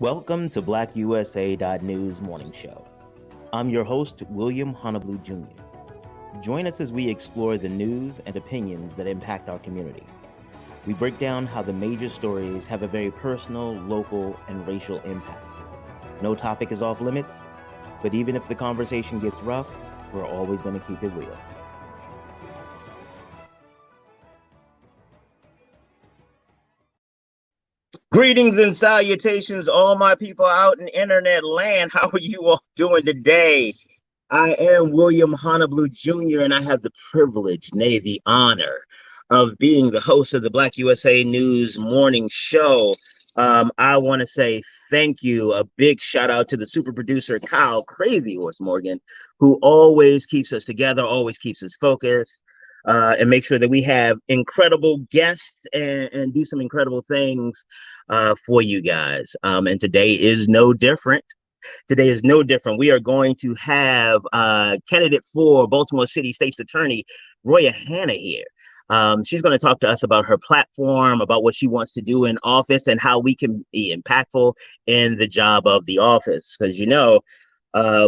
Welcome to BlackUSA.news morning show. I'm your host, William Hanna Jr. Join us as we explore the news and opinions that impact our community. We break down how the major stories have a very personal, local, and racial impact. No topic is off limits, but even if the conversation gets rough, we're always going to keep it real. Greetings and salutations, all my people out in internet land. How are you all doing today? I am William Hanna Jr., and I have the privilege, nay, the honor of being the host of the Black USA News morning show. I want to say thank you. A big shout out to the super producer, Kyle Crazy Horse Morgan, who always keeps us together, always keeps us focused. And make sure that we have incredible guests and do some incredible things for you guys. And today is no different. Today is no different. We are going to have candidate for Baltimore City State's Attorney, Roya Hanna here. She's going to talk to us about her platform, about what she wants to do in office, and how we can be impactful in the job of the office. Because,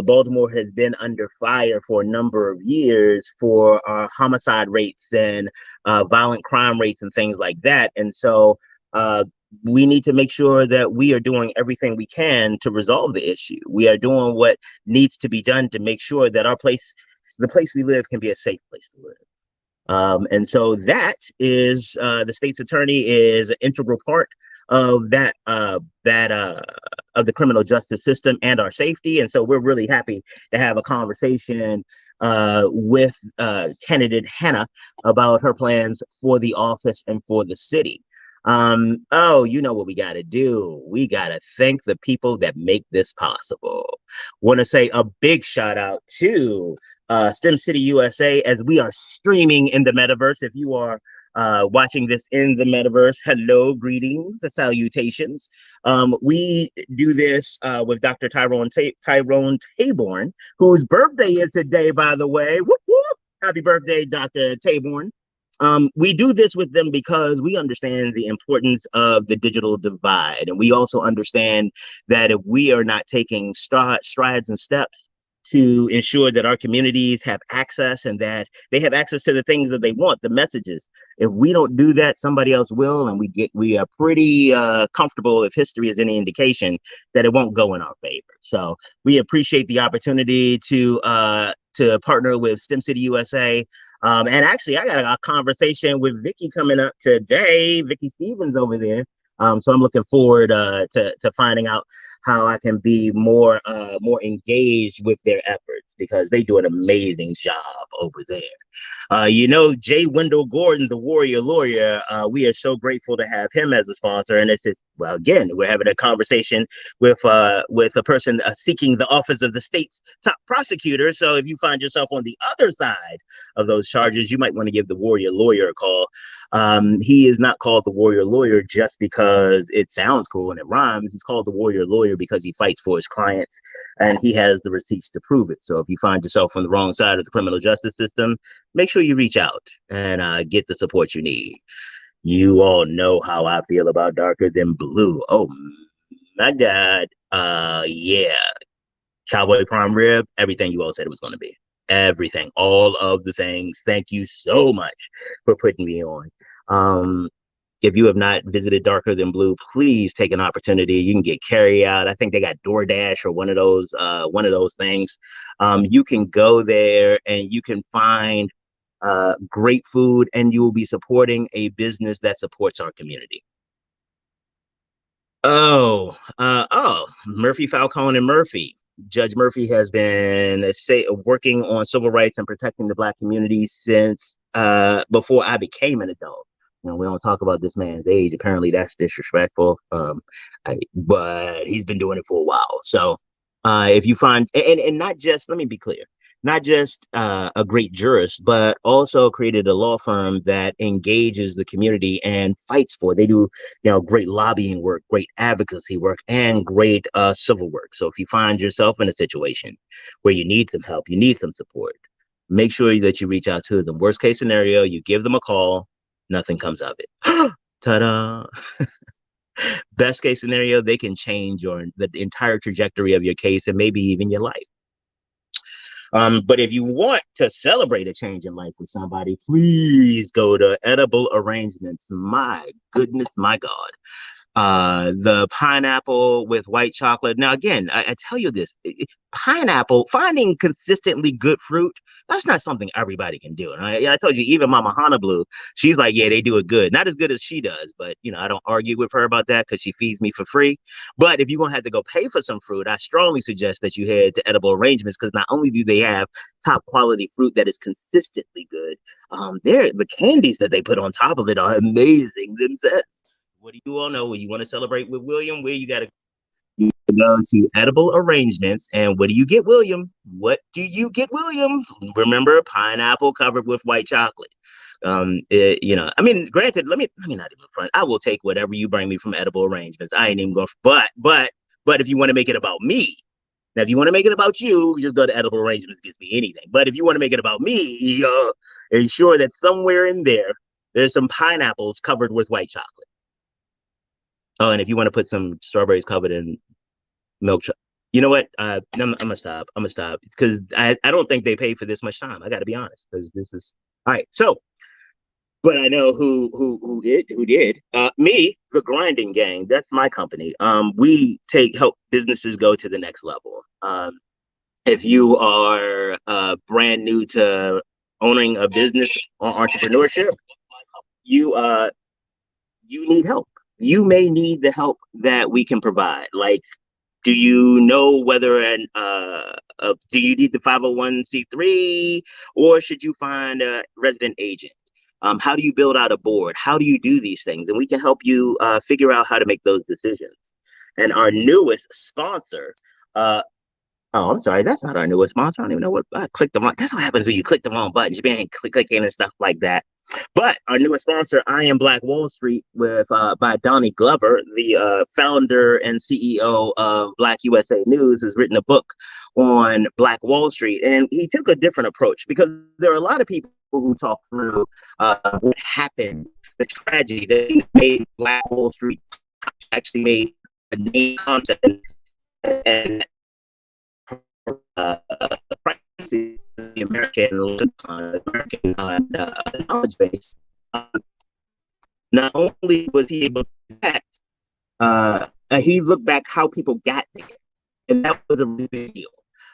Baltimore has been under fire for a number of years for homicide rates and violent crime rates and things like that. And so we need to make sure that we are doing everything we can to resolve the issue. We are doing what needs to be done to make sure that the place we live, can be a safe place to live. And so that is the state's attorney is an integral part of that of the criminal justice system and our safety. And so we're really happy to have a conversation with candidate Hanna about her plans for the office and for the city. You know what we got to do. We got to thank the people that make this possible. Want to say a big shout out to STEM City USA, as we are streaming in the metaverse. If you are watching this in the metaverse, hello, greetings, salutations. We do this with Dr. Tyrone Taborn, whose birthday is today, by the way. Whoop, whoop. Happy birthday, Dr. Taborn. We do this with them because we understand the importance of the digital divide. And we also understand that if we are not taking strides and steps to ensure that our communities have access and that they have access to the things that they want, the messages, if we don't do that, somebody else will. And we are pretty comfortable, if history is any indication, that it won't go in our favor. So we appreciate the opportunity to partner with STEM City USA. And actually, I got a conversation with Vicky coming up today. Vicky Stevens over there. So I'm looking forward to finding out how I can be more engaged with their efforts, because they do an amazing job over there. Jay Wendell Gordon, the Warrior Lawyer, we are so grateful to have him as a sponsor. And it's just, well, again, we're having a conversation with a person seeking the office of the state's top prosecutor. So if you find yourself on the other side of those charges, you might want to give the Warrior Lawyer a call. He is not called the Warrior Lawyer just because it sounds cool and it rhymes. He's called the Warrior Lawyer because he fights for his clients and he has the receipts to prove it. So if you find yourself on the wrong side of the criminal justice system, make sure you reach out and get the support you need. You all know how I feel about Darker Than Blue. Oh my God. Yeah. Cowboy Prime Rib, everything you all said it was going to be. Everything, all of the things. Thank you so much for putting me on. If you have not visited Darker Than Blue, please take an opportunity. You can get carry out. I think they got DoorDash or one of those things. You can go there and you can find great food, and you will be supporting a business that supports our community. Murphy, Falcone, and Murphy. Judge Murphy has been working on civil rights and protecting the Black community since before I became an adult. We don't talk about this man's age. Apparently, that's disrespectful. But he's been doing it for a while. So if you find, and not just, let me be clear, not just a great jurist, but also created a law firm that engages the community and fights for. They do, great lobbying work, great advocacy work, and great civil work. So if you find yourself in a situation where you need some help, you need some support, make sure that you reach out to them. Worst case scenario, you give them a call, nothing comes of it. Ta-da! Best case scenario, they can change the entire trajectory of your case and maybe even your life. But if you want to celebrate a change in life with somebody, please go to Edible Arrangements. My goodness, my God. The pineapple with white chocolate. Now, again, I tell you this, pineapple, finding consistently good fruit, that's not something everybody can do. And I told you, even Mama Hanna Blue, she's like, yeah, they do it good. Not as good as she does, but, I don't argue with her about that because she feeds me for free. But if you're going to have to go pay for some fruit, I strongly suggest that you head to Edible Arrangements because not only do they have top quality fruit that is consistently good, the candies that they put on top of it are amazing themselves. What do you all know when you want to celebrate with William? Where you got to go to Edible Arrangements. And what do you get, William? What do you get, William? Remember, pineapple covered with white chocolate. I mean, granted, let me not even front. I will take whatever you bring me from Edible Arrangements. I ain't even going. But if you want to make it about me, now if you want to make it about you, just go to Edible Arrangements. Gives me anything. But if you want to make it about me, ensure that somewhere in there's some pineapples covered with white chocolate. Oh, and if you want to put some strawberries covered in milk, you know what? I'm gonna stop. Because I don't think they paid for this much time. I got to be honest, because this is all right. So, but I know who did. Me, the Grinding Gang. That's my company. We help businesses go to the next level. If you are brand new to owning a business or entrepreneurship, you need help. You may need the help that we can provide. Like, do you know whether do you need the 501c3 or should you find a resident agent? How do you build out a board? How do you do these things? And we can help you figure out how to make those decisions. And our newest sponsor, oh, I'm sorry, that's not our newest sponsor. I don't even know what I clicked the wrong. That's what happens when you click the wrong buttons. You been clicking and stuff like that. But our newest sponsor, I Am Black Wall Street, by Donnie Glover, the founder and CEO of BlackUSA.news, has written a book on Black Wall Street. And he took a different approach because there are a lot of people who talk through what happened, the tragedy that made Black Wall Street actually made a name concept and the American knowledge base. Not only was he able to do that, he looked back how people got there, and that was a really big deal.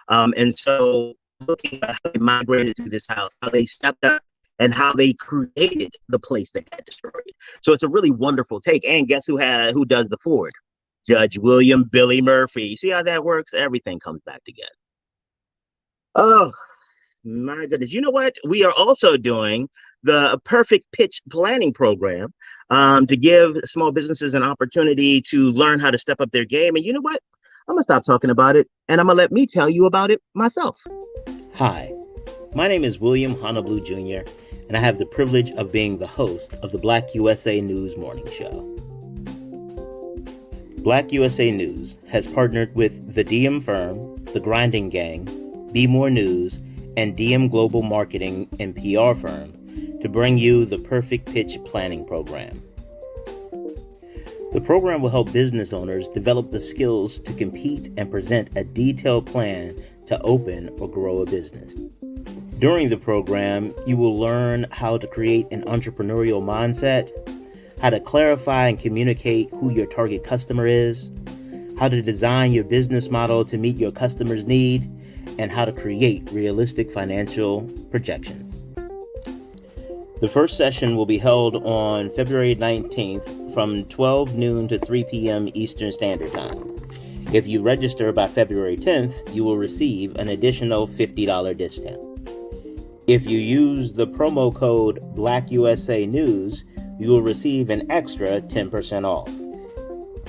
And so, looking at how they migrated to this house, how they stepped up, and how they created the place that got destroyed. So it's a really wonderful take. And guess who does the Ford? Judge William Billy Murphy. See how that works? Everything comes back together. Oh, my goodness. You know what? We are also doing the Perfect Pitch Planning Program to give small businesses an opportunity to learn how to step up their game. And you know what? I'm going to stop talking about it, and I'm going to let me tell you about it myself. Hi, my name is William Hanna Blue Jr., and I have the privilege of being the host of the BlackUSA.news morning show. BlackUSA.news has partnered with the DM firm, the Grinding Gang, Be More News, and DM Global Marketing and PR firm to bring you the Perfect Pitch Planning Program. The program will help business owners develop the skills to compete and present a detailed plan to open or grow a business. During the program, you will learn how to create an entrepreneurial mindset, how to clarify and communicate who your target customer is, how to design your business model to meet your customer's need, and how to create realistic financial projections. The first session will be held on February 19th from 12 noon to 3 p.m. Eastern Standard Time. If you register by February 10th, you will receive an additional $50 discount. If you use the promo code BlackUSA.news, you will receive an extra 10% off.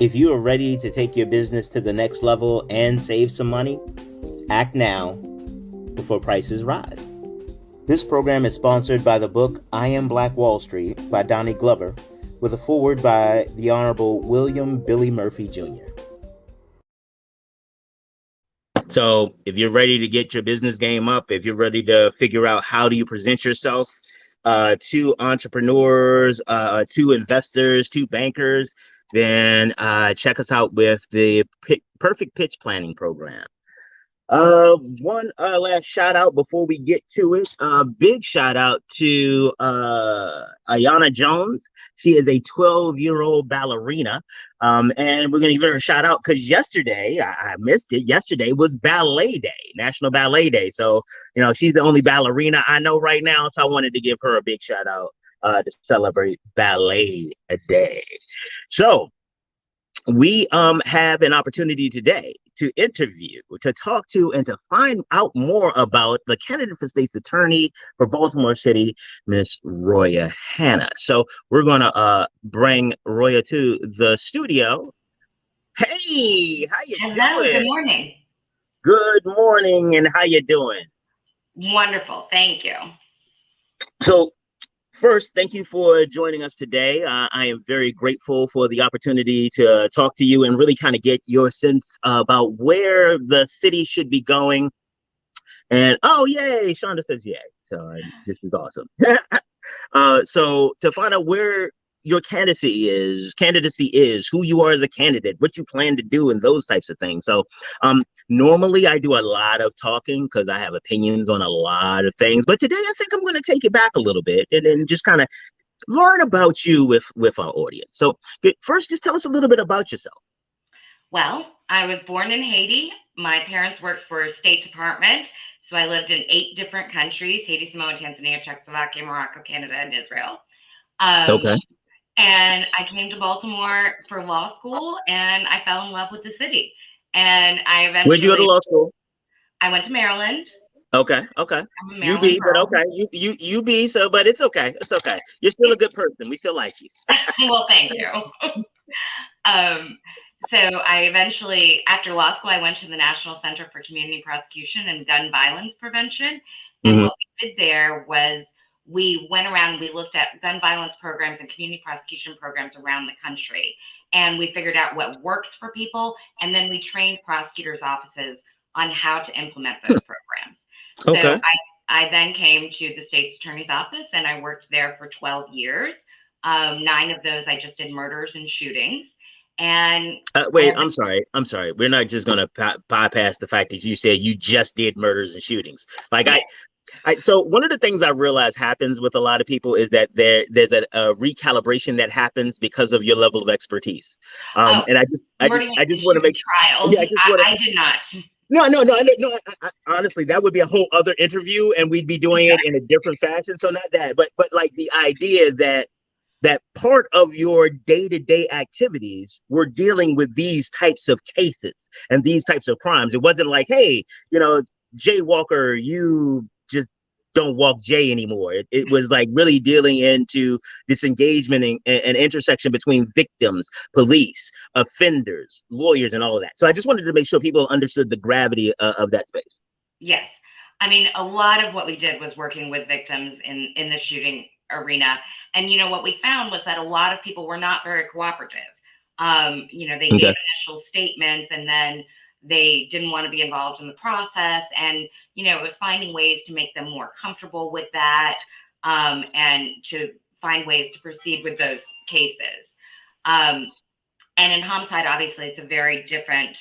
If you are ready to take your business to the next level and save some money, act now before prices rise. This program is sponsored by the book I Am Black Wall Street by Donnie Glover, with a foreword by the Honorable William Billy Murphy Jr. So if you're ready to get your business game up, if you're ready to figure out how do you present yourself to entrepreneurs, to investors, to bankers, then check us out with the Perfect Pitch Planning Program. One last shout out before we get to it. Big shout out to Ayana Jones. She is a 12-year-old ballerina. And we're gonna give her a shout out because yesterday, I missed it. Yesterday was Ballet Day, National Ballet Day. So, she's the only ballerina I know right now. So I wanted to give her a big shout out to celebrate Ballet Day. So we have an opportunity today to interview, to talk to, and to find out more about the candidate for state's attorney for Baltimore City, Miss Roya Hanna. So we're going to bring Roya to the studio. Hey, how you doing? Hello, good morning. Good morning, and how you doing? Wonderful, thank you. So first, thank you for joining us today. I am very grateful for the opportunity to talk to you and really kind of get your sense about where the city should be going. And oh, yay, Shonda says yay. So this is awesome. So to find out where your candidacy is, who you are as a candidate, what you plan to do, and those types of things. So normally I do a lot of talking because I have opinions on a lot of things. But today I think I'm going to take it back a little bit and then just kind of learn about you with our audience. So first, just tell us a little bit about yourself. Well, I was born in Haiti. My parents worked for a State Department. So I lived in 8 different countries: Haiti, Samoa, Tanzania, Czechoslovakia, Morocco, Canada, and Israel. Okay. And I came to Baltimore for law school, and I fell in love with the city. And I eventually— Where'd you go to law school? I went to Maryland. Okay. I'm a UB, Maryland but girl. okay. You UB, so but it's okay. It's okay. You're still a good person. We still like you. Well, thank you. So I eventually, after law school, I went to the National Center for Community Prosecution and Gun Violence Prevention. And what we did there was we went around, we looked at gun violence programs and community prosecution programs around the country. And we figured out what works for people. And then we trained prosecutors' offices on how to implement those programs. Okay. So I then came to the state's attorney's office, and I worked there for 12 years. 9 of those I just did murders and shootings. And wait, I'm sorry. We're not just going to bypass the fact that you said you just did murders and shootings. Like so one of the things I realize happens with a lot of people is that there's a recalibration that happens because of your level of expertise. And I just want to make trials. Yeah, I did not. No. Honestly, that would be a whole other interview, and we'd be doing it in a different fashion. So not that, but like the idea that part of your day-to-day activities were dealing with these types of cases and these types of crimes. It wasn't like, hey, Jay Walker, you just don't walk Jay anymore. It was like really dealing into this engagement and intersection between victims, police, offenders, lawyers, and all of that. So I just wanted to make sure people understood the gravity of that space. Yes. I mean, a lot of what we did was working with victims in the shooting arena. And, what we found was that a lot of people were not very cooperative. They gave initial statements, and then they didn't want to be involved in the process. And, it was finding ways to make them more comfortable with that, and to find ways to proceed with those cases. And in homicide, obviously, it's a very different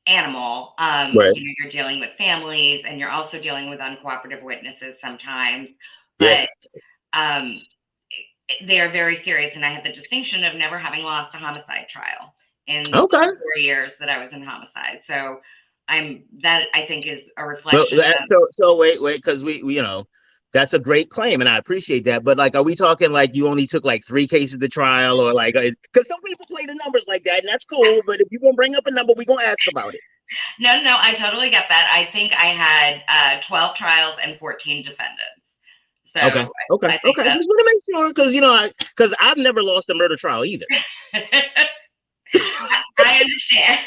animal. Right. You're dealing with families, and you're also dealing with uncooperative witnesses sometimes. Yeah. But they're very serious, and I have the distinction of never having lost a homicide trial in the 4 years that I was in homicide. So that I think is a reflection. So wait, because we that's a great claim, and I appreciate that. But like, are we talking like you only took like 3 cases to trial, or like, because some people play the numbers like that, and that's cool. But if you're gonna bring up a number, we're gonna ask about it. No, I totally get that. I think I had 12 trials and 14 defendants. So okay. Just want to make sure, because I've never lost a murder trial either. I understand.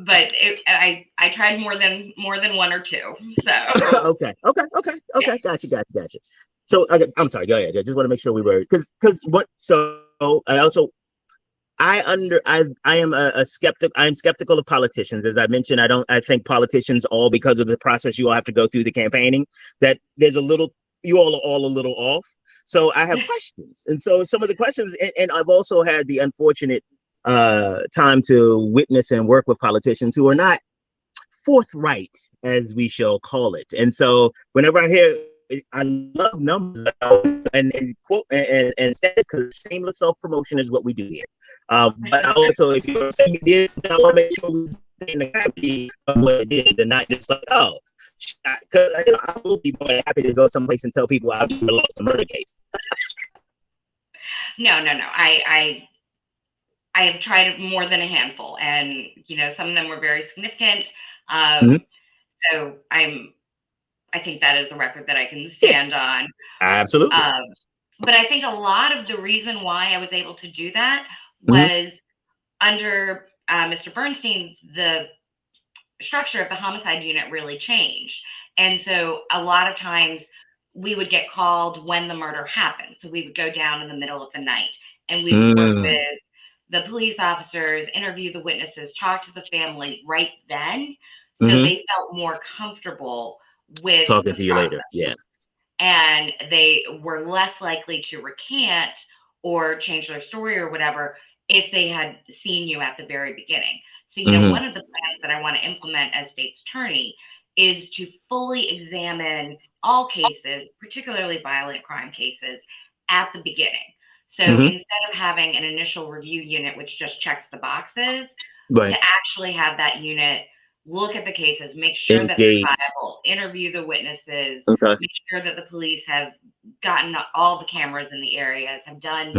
But I tried more than 1 or 2. So okay. Gotcha. So I'm sorry. Go ahead. I just want to make sure we were because what. So I also. I am a skeptic. I'm skeptical of politicians. As I mentioned, I think politicians, all because of the process you all have to go through the campaigning, that there's you all are all a little off. So I have questions. And so some of the questions, and I've also had the unfortunate time to witness and work with politicians who are not forthright, as we shall call it. And so whenever I hear, I love numbers and quote and stats, because shameless self-promotion is what we do here. But I also, if you're saying this, I want to make sure we're in the gravity of what it is, and not just like, oh, because I will be more happy to go someplace and tell people I've lost a murder case. No. I have tried more than a handful, and some of them were very significant. So I think that is a record that I can stand on. Absolutely. But I think a lot of the reason why I was able to do that was under Mr. Bernstein, the structure of the homicide unit really changed. And so a lot of times we would get called when the murder happened. So we would go down in the middle of the night and we would work with the police officers, interview the witnesses, talk to the family right then. So they felt more comfortable with talking the to you process. later. Yeah. And they were less likely to recant or change their story or whatever if they had seen you at the very beginning. So, one of the plans that I want to implement as state's attorney is to fully examine all cases, particularly violent crime cases, at the beginning. So instead of having an initial review unit, which just checks the boxes, to actually have that unit look at the cases, make sure that they're viable, interview the witnesses, make sure that the police have gotten all the cameras in the areas, have done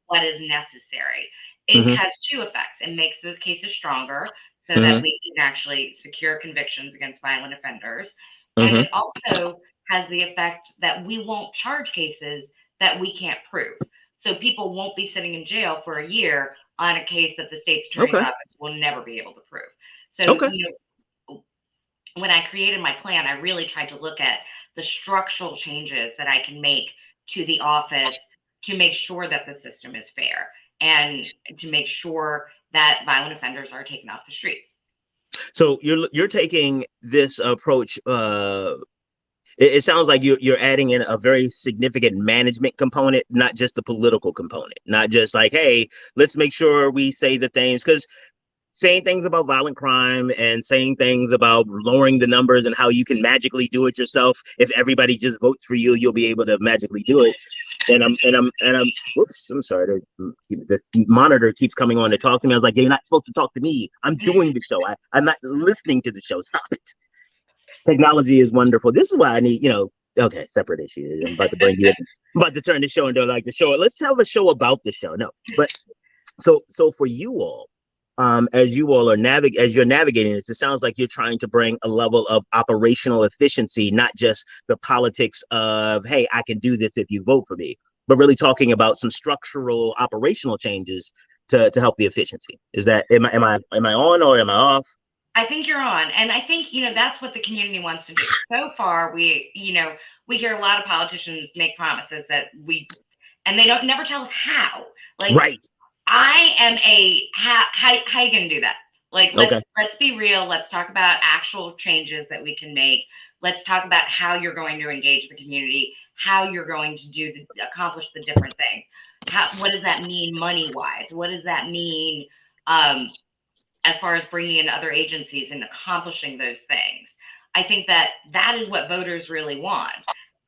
what is necessary. It has two effects. It makes those cases stronger so that we can actually secure convictions against violent offenders. And it also has the effect that we won't charge cases that we can't prove. So people won't be sitting in jail for a year on a case that the state's attorney's office will never be able to prove. So, when I created my plan, I really tried to look at the structural changes that I can make to the office to make sure that the system is fair and to make sure that violent offenders are taken off the streets. So you're taking this approach. It sounds like you're adding in a very significant management component, not just the political component, not just like, hey, let's make sure we say the things, because saying things about violent crime and saying things about lowering the numbers and how you can magically do it yourself. If everybody just votes for you, you'll be able to magically do it. And I'm whoops, I'm sorry. The monitor keeps coming on to talk to me. I was like, you're not supposed to talk to me. I'm doing the show. I'm not listening to the show. Stop it. Technology is wonderful. This is why I need, okay, separate issue. I'm about to bring you in. I'm about to turn the show into like the show. Let's have a show about the show. No, but so for you all, as you all are as you're navigating this, it sounds like you're trying to bring a level of operational efficiency, not just the politics of, hey, I can do this if you vote for me, but really talking about some structural operational changes to help the efficiency. Is that, am I on or am I off? I think you're on. And I think, that's what the community wants to do. So far, we hear a lot of politicians make promises that and they never tell us how. Like, right. I am how you gonna do that? Like, let's be real. Let's talk about actual changes that we can make. Let's talk about how you're going to engage the community, how you're going to accomplish the different things. What does that mean money-wise? What does that mean as far as bringing in other agencies and accomplishing those things? I think that is what voters really want.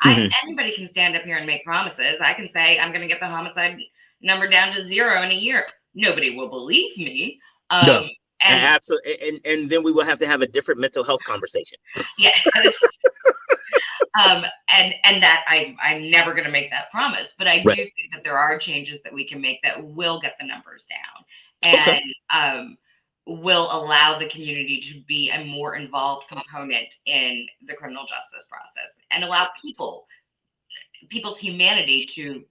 Anybody can stand up here and make promises. I can say I'm going to get the homicide number down to 0 in a year. Nobody will believe me. No, absolutely. And then we will have to have a different mental health conversation. Yeah. And that I'm never going to make that promise, but I do think that there are changes that we can make that will get the numbers down and will allow the community to be a more involved component in the criminal justice process and allow people's humanity to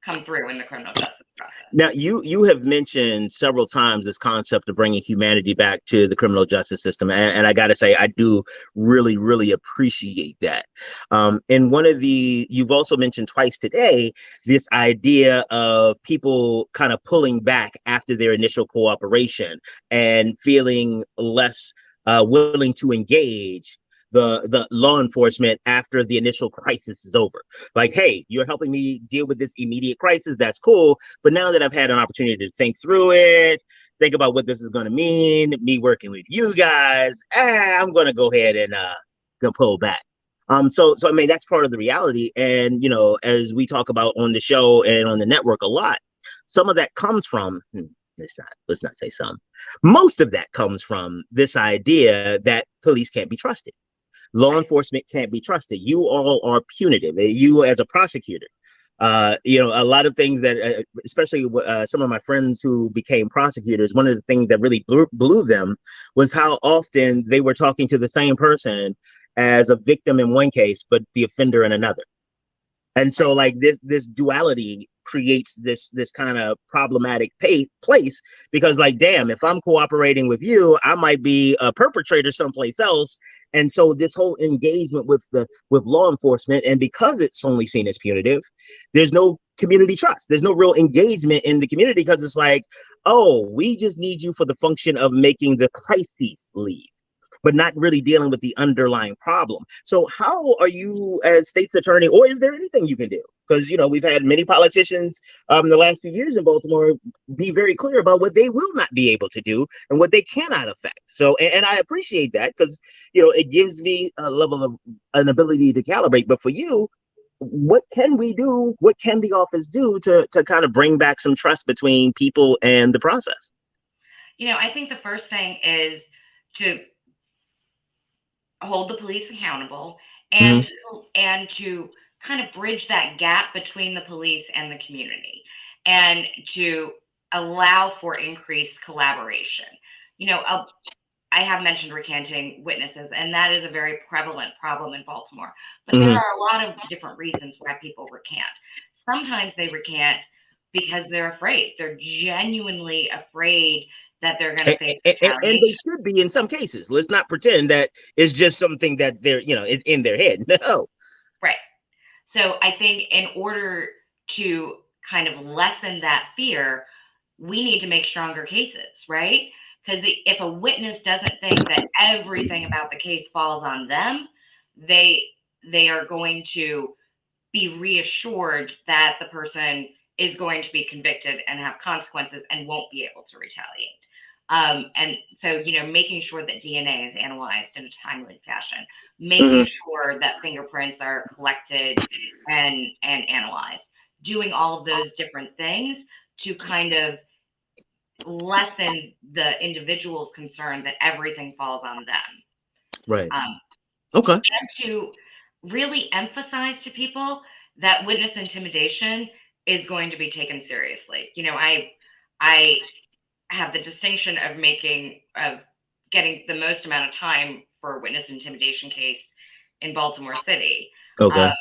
come through in the criminal justice process. Now, you have mentioned several times this concept of bringing humanity back to the criminal justice system, and I got to say, I do really, really appreciate that. And you've also mentioned twice today, this idea of people kind of pulling back after their initial cooperation and feeling less willing to engage the law enforcement after the initial crisis is over. Like, hey, you're helping me deal with this immediate crisis. That's cool. But now that I've had an opportunity to think through it, think about what this is going to mean, me working with you guys, I'm going to go ahead and go pull back. So I mean, that's part of the reality. And, as we talk about on the show and on the network a lot, some of that comes from, let's not say some, most of that comes from this idea that police can't be trusted. Law enforcement can't be trusted. You all are punitive. You as a prosecutor, a lot of things that, especially some of my friends who became prosecutors, one of the things that really blew them was how often they were talking to the same person as a victim in one case, but the offender in another. And so like this duality creates this kind of problematic place, because like, damn, if I'm cooperating with you, I might be a perpetrator someplace else. And so this whole engagement with law enforcement, and because it's only seen as punitive, there's no community trust. There's no real engagement in the community, because it's like, oh, we just need you for the function of making the crises leave, but not really dealing with the underlying problem. So how are you as state's attorney, or is there anything you can do? Because, we've had many politicians in the last few years in Baltimore be very clear about what they will not be able to do and what they cannot affect. So, and I appreciate that, because, it gives me a level of an ability to calibrate. But for you, what can we do? What can the office do to kind of bring back some trust between people and the process? I think the first thing is to hold the police accountable and to kind of bridge that gap between the police and the community, and to allow for increased collaboration. I have mentioned recanting witnesses, and that is a very prevalent problem in Baltimore. But there are a lot of different reasons why people recant. Sometimes they recant because they're afraid. They're genuinely afraid that they're going to face retaliation. And they should be in some cases. Let's not pretend that it's just something that they're, in their head. No. Right. So I think in order to kind of lessen that fear, we need to make stronger cases, right? Because if a witness doesn't think that everything about the case falls on them, they are going to be reassured that the person is going to be convicted and have consequences and won't be able to retaliate. And so, making sure that DNA is analyzed in a timely fashion, making sure that fingerprints are collected and analyzed, doing all of those different things to kind of lessen the individual's concern that everything falls on them. Right. Okay. And to really emphasize to people that witness intimidation is going to be taken seriously. I have the distinction of getting the most amount of time for a witness intimidation case in Baltimore City. Okay.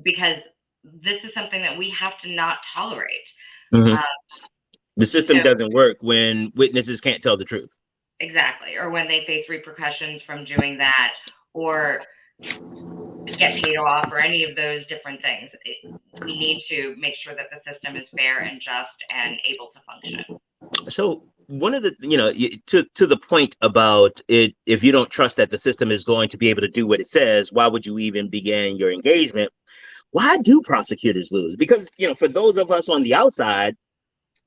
Because this is something that we have to not tolerate. The system doesn't work when witnesses can't tell the truth. Exactly. Or when they face repercussions from doing that, or get paid off, or any of those different things. We need to make sure that the system is fair and just and able to function. So one of the, to the point about it, if you don't trust that the system is going to be able to do what it says, why would you even begin your engagement? Why do prosecutors lose? Because, for those of us on the outside,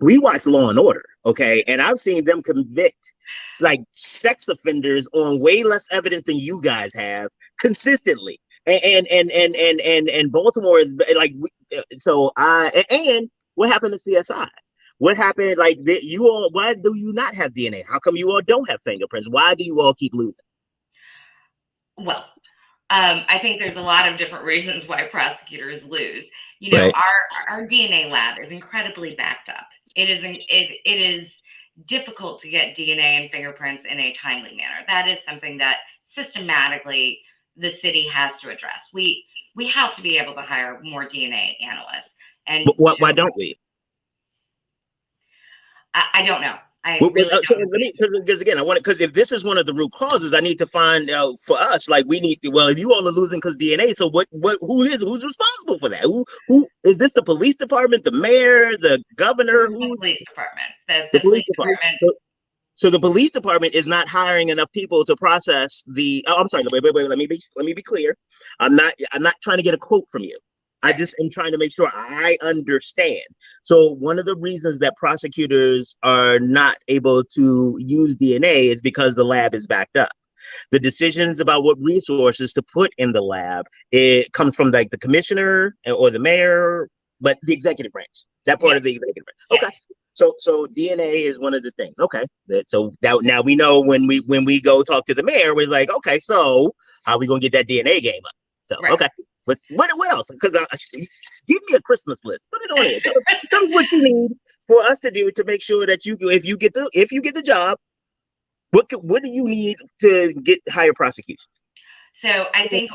we watch Law and Order, okay? And I've seen them convict like sex offenders on way less evidence than you guys have consistently. And Baltimore is like, and what happened to CSI? What happened? Like, you all, why do you not have DNA? How come you all don't have fingerprints? Why do you all keep losing? Well, I think there's a lot of different reasons why prosecutors lose. Right. Our DNA lab is incredibly backed up. It is difficult to get DNA and fingerprints in a timely manner. That is something that systematically the city has to address. We have to be able to hire more DNA analysts. And why don't we? I don't know. Because again, because if this is one of the root causes, I need to find out for us. Like, we need to. Well, if you all are losing because DNA, so who's responsible for that? Who is this? The police department, the mayor, the governor? The police department. The police department So the police department is not hiring enough people to process the. Oh, I'm sorry. Wait. Let me be clear. I'm not trying to get a quote from you. I just am trying to make sure I understand. So one of the reasons that prosecutors are not able to use DNA is because the lab is backed up. The decisions about what resources to put in the lab, it comes from like the commissioner or the mayor, but the executive branch, that part of the executive branch. Okay. So DNA is one of the things. Okay. So now we know when we go talk to the mayor, we're like, okay, so how are we gonna get that DNA game up? So okay. But what else? Because give me a Christmas list. Put it on here. Tell us what you need for us to do to make sure that if you get the job, what do you need to get higher prosecutions? So I think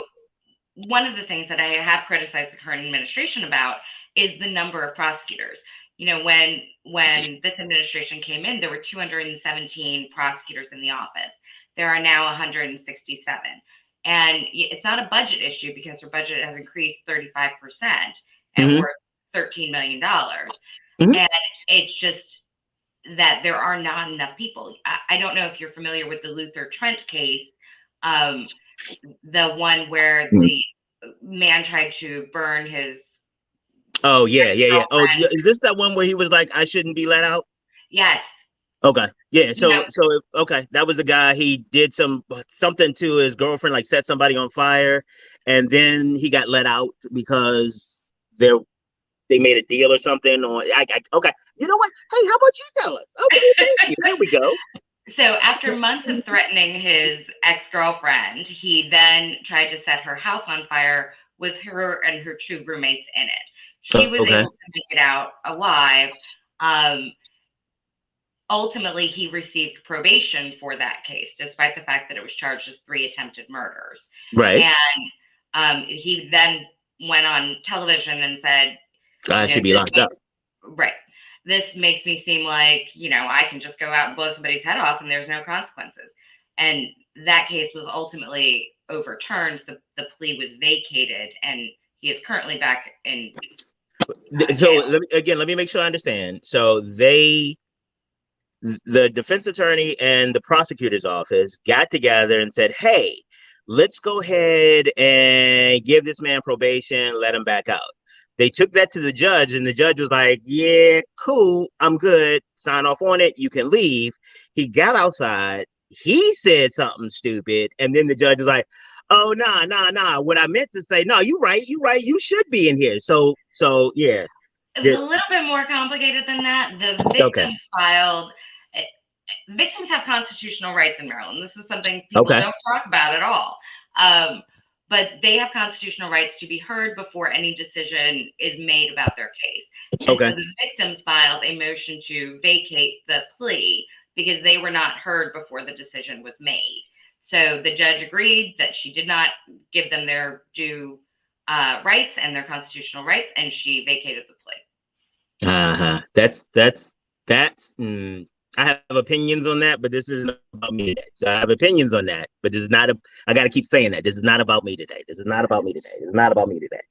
one of the things that I have criticized the current administration about is the number of prosecutors. When this administration came in, there were 217 prosecutors in the office. There are now 167. And it's not a budget issue because their budget has increased 35% and worth $13 million. And it's just that there are not enough people. I don't know if you're familiar with the Luther Trent case, the one where the man tried to burn his. Oh yeah. Oh, is this that one where he was like, I shouldn't be let out? Yes. Okay. Yeah. So okay, that was the guy. He did something to his girlfriend, like set somebody on fire, and then he got let out because they made a deal or something. Or okay. You know what? Hey, how about you tell us? Okay, thank you. There we go. So after months of threatening his ex-girlfriend, he then tried to set her house on fire with her and her two roommates in it. She was able to make it out alive. Ultimately, he received probation for that case, despite the fact that it was charged as 3 attempted murders. Right. And he then went on television and said, I should be locked up. Right. This makes me seem like, I can just go out and blow somebody's head off and there's no consequences. And that case was ultimately overturned. The plea was vacated and he is currently back in. So let me make sure I understand. So the defense attorney and the prosecutor's office got together and said, hey, let's go ahead and give this man probation, let him back out. They took that to the judge and the judge was like, yeah, cool, I'm good. Sign off on it. You can leave. He got outside. He said something stupid. And then the judge was like, oh, nah. What I meant to say, no, you're right. You should be in here. So yeah. It was a little bit more complicated than that. The victims filed. Victims have constitutional rights in Maryland. This is something people don't talk about at all. But they have constitutional rights to be heard before any decision is made about their case. And so the victims filed a motion to vacate the plea because they were not heard before the decision was made. So the judge agreed that she did not give them their due rights and their constitutional rights, and she vacated the plea. That's. I have opinions on that, but this isn't about me today. So I have opinions on that, but this is not I got to keep saying that. This is not about me today. This is not about me today. This is not about me today.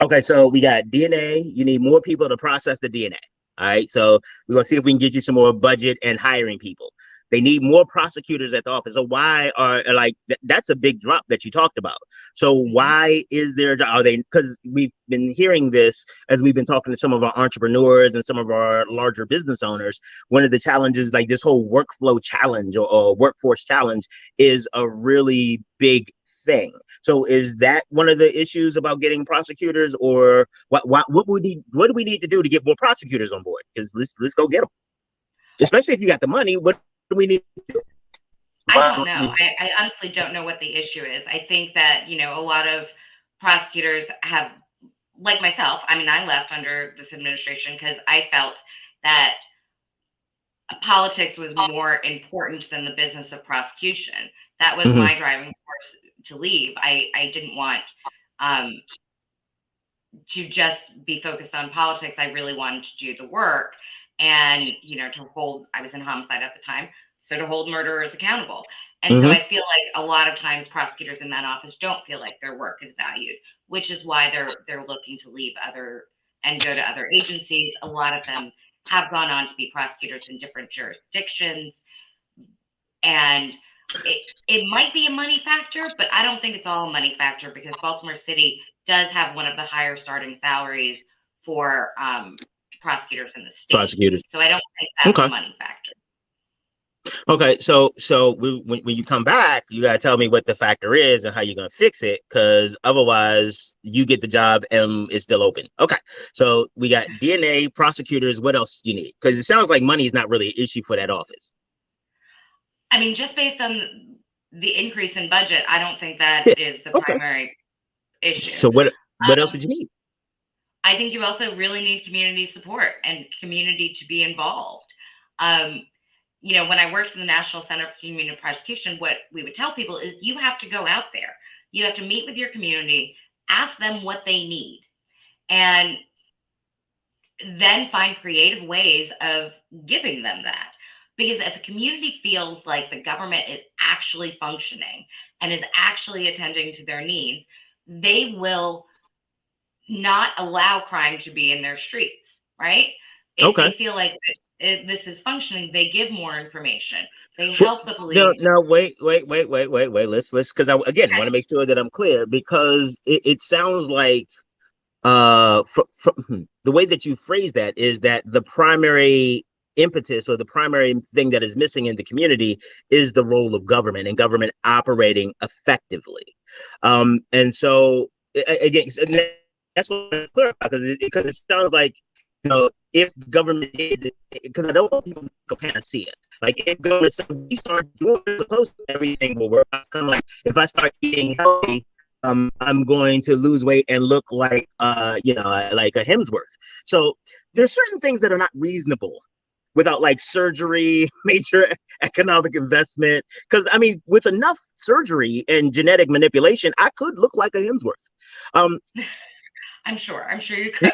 Okay, so we got DNA. You need more people to process the DNA. All right, so we're going to see if we can get you some more budget and hiring people. They need more prosecutors at the office. So why that's a big drop that you talked about. So why are they, because we've been hearing this as we've been talking to some of our entrepreneurs and some of our larger business owners. One of the challenges, like this whole workflow challenge or workforce challenge, is a really big thing. So is that one of the issues about getting prosecutors, or what do we need to do to get more prosecutors on board? Because let's go get them. Especially if you got the money, what do we need to do? I don't know. I honestly don't know what the issue is. I think that, a lot of prosecutors have, like myself, I left under this administration because I felt that politics was more important than the business of prosecution. That was my driving force to leave. I didn't want to just be focused on politics. I really wanted to do the work and, I was in homicide at the time, so to hold murderers accountable. And so I feel like a lot of times prosecutors in that office don't feel like their work is valued, which is why they're looking to leave and go to other agencies. A lot of them have gone on to be prosecutors in different jurisdictions. And it might be a money factor, but I don't think it's all a money factor, because Baltimore City does have one of the higher starting salaries for prosecutors in the state. Prosecutors. So I don't think that's a money factor. Okay, so when you come back, you gotta tell me what the factor is and how you're gonna fix it, because otherwise you get the job and it's still open. Okay, so we got DNA, prosecutors. What else do you need? Because it sounds like money is not really an issue for that office. I mean, just based on the increase in budget, I don't think that is the primary issue. So what else would you need? I think you also really need community support and community to be involved. You know, when I worked for the National Center for Community Prosecution, what we would tell people is you have to go out there. You have to meet with your community, ask them what they need, and then find creative ways of giving them that. Because if a community feels like the government is actually functioning and is actually attending to their needs, they will not allow crime to be in their streets, right? If they feel like this is functioning, they give more information. They help the police. No, wait. Let's because I again want to make sure that I'm clear, because it sounds like the way that you phrase that is that the primary impetus or the primary thing that is missing in the community is the role of government and government operating effectively. And so again, that's what I'm clear about, because it sounds like, you know, if the government did, because I don't want people to kind of see it. Like, if government said we start doing close, everything will work. It's kind of like, if I start eating healthy, I'm going to lose weight and look like like a Hemsworth. So there's certain things that are not reasonable without like surgery, major economic investment. Because I mean, with enough surgery and genetic manipulation, I could look like a Hemsworth. I'm sure you could.